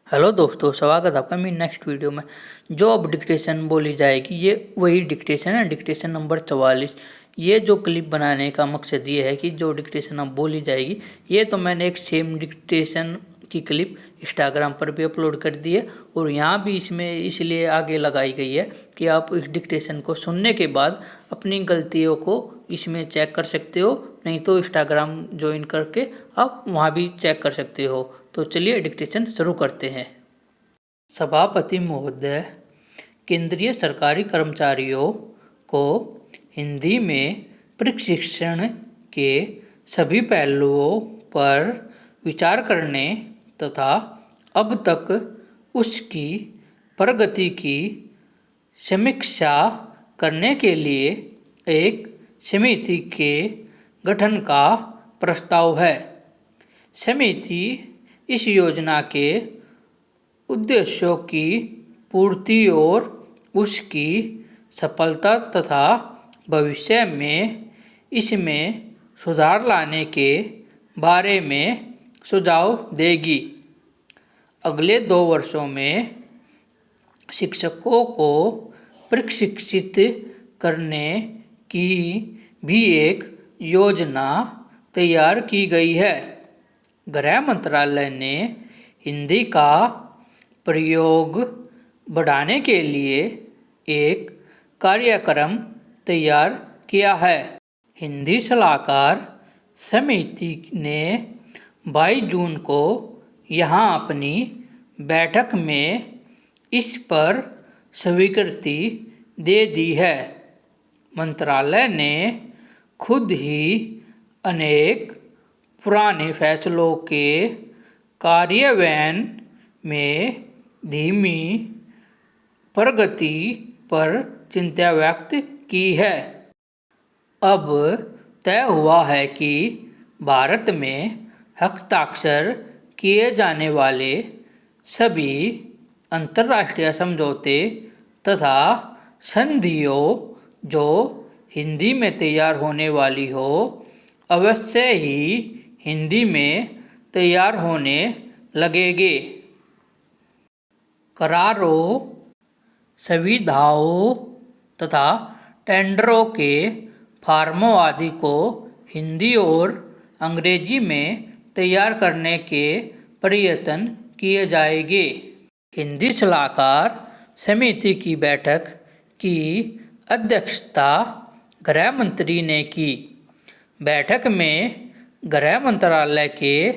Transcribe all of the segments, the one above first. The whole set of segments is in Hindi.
हेलो दोस्तों, स्वागत है आपका मेरी नेक्स्ट वीडियो में। जो अब डिक्टेशन बोली जाएगी ये वही डिक्टेशन है, डिक्टेशन नंबर 44। ये जो क्लिप बनाने का मकसद ये है कि जो डिक्टेशन अब बोली जाएगी ये तो मैंने एक सेम डिक्टेशन की क्लिप इंस्टाग्राम पर भी अपलोड कर दी है और यहाँ भी इसमें इसलिए आगे लगाई गई है कि आप इस डिक्टेशन को सुनने के बाद अपनी गलतियों को इसमें चेक कर सकते हो, नहीं तो इंस्टाग्राम ज्वाइन करके आप वहाँ भी चेक कर सकते हो। तो चलिए डिक्टेशन शुरू करते हैं। सभापति महोदय, केंद्रीय सरकारी कर्मचारियों को हिंदी में प्रशिक्षण के सभी पहलुओं पर विचार करने तथा अब तक उसकी प्रगति की समीक्षा करने के लिए एक समिति के गठन का प्रस्ताव है। समिति इस योजना के उद्देश्यों की पूर्ति और उसकी सफलता तथा भविष्य में इसमें सुधार लाने के बारे में सुझाव देगी। अगले 2 वर्षों में शिक्षकों को प्रशिक्षित करने की भी एक योजना तैयार की गई है। गृह मंत्रालय ने हिंदी का प्रयोग बढ़ाने के लिए एक कार्यक्रम तैयार किया है। हिंदी सलाहकार समिति ने 22 जून को यहाँ अपनी बैठक में इस पर स्वीकृति दे दी है। मंत्रालय ने खुद ही अनेक पुराने फैसलों के कार्यान्वयन में धीमी प्रगति पर चिंता व्यक्त की है। अब तय हुआ है कि भारत में हस्ताक्षर किए जाने वाले सभी अंतर्राष्ट्रीय समझौते तथा संधियों जो हिंदी में तैयार होने वाली हो अवश्य ही हिंदी में तैयार होने लगेंगे। करारों, सुविधाओं तथा टेंडरों के फॉर्मों आदि को हिंदी और अंग्रेजी में तैयार करने के प्रयत्न किए जाएंगे। हिंदी सलाहकार समिति की बैठक की अध्यक्षता गृह मंत्री ने की। बैठक में गृह मंत्रालय के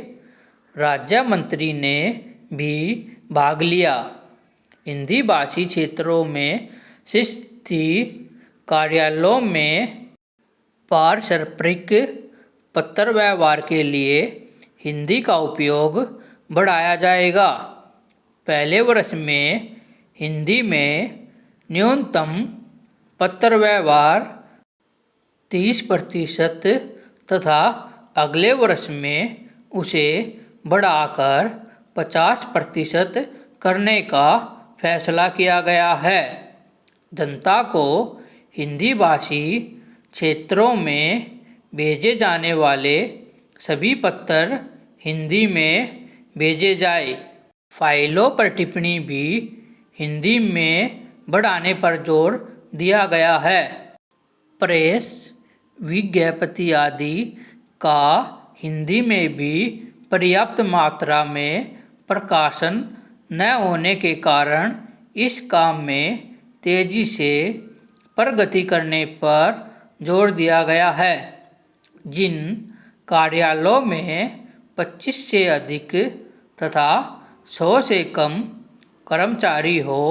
राज्य मंत्री ने भी भाग लिया। हिंदी भाषी क्षेत्रों में स्थित कार्यालयों में पारस्परिक पत्र व्यवहार के लिए हिंदी का उपयोग बढ़ाया जाएगा। पहले वर्ष में हिंदी में न्यूनतम पत्र व्यवहार 30% तथा अगले वर्ष में उसे बढ़ाकर 50% करने का फैसला किया गया है। जनता को हिंदी भाषी क्षेत्रों में भेजे जाने वाले सभी पत्र हिंदी में भेजे जाए। फाइलों पर टिप्पणी भी हिंदी में बढ़ाने पर जोर दिया गया है। प्रेस विज्ञप्ति आदि का हिंदी में भी पर्याप्त मात्रा में प्रकाशन न होने के कारण इस काम में तेजी से प्रगति करने पर जोर दिया गया है। जिन कार्यालयों में 25 से अधिक तथा 100 से कम कर्मचारी हो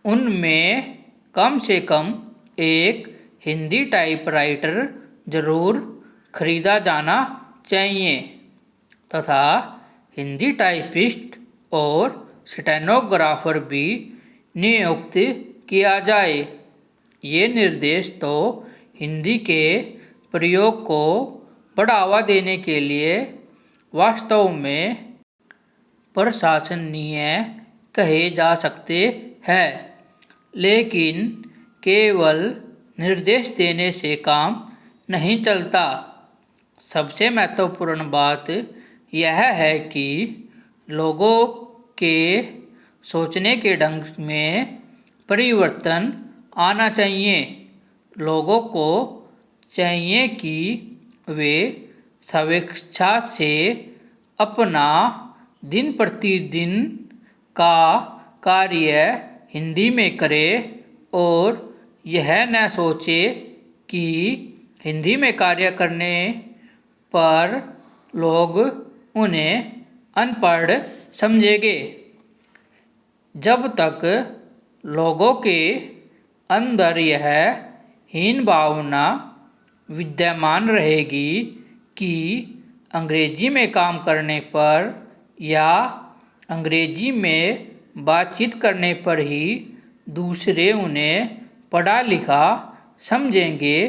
उनमें कम से कम एक हिंदी टाइपराइटर जरूर खरीदा जाना चाहिए तथा हिंदी टाइपिस्ट और स्टेनोग्राफर भी नियुक्त किया जाए। ये निर्देश तो हिंदी के प्रयोग को बढ़ावा देने के लिए वास्तव में प्रशंसनीय कहे जा सकते हैं, लेकिन केवल निर्देश देने से काम नहीं चलता। सबसे महत्वपूर्ण बात यह है कि लोगों के सोचने के ढंग में परिवर्तन आना चाहिए। लोगों को चाहिए कि वे स्वेच्छा से अपना दिन प्रतिदिन का कार्य हिंदी में करें और यह न सोचे कि हिंदी में कार्य करने पर लोग उन्हें अनपढ़ समझेंगे। जब तक लोगों के अंदर यह हीन भावना विद्यमान रहेगी कि अंग्रेजी में काम करने पर या अंग्रेजी में बातचीत करने पर ही दूसरे उन्हें पढ़ा लिखा समझेंगे,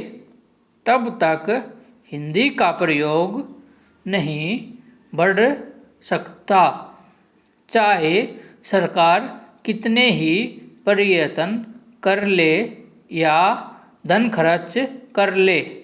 तब तक हिंदी का प्रयोग नहीं बढ़ सकता, चाहे सरकार कितने ही प्रयत्न कर ले या धन खर्च कर ले।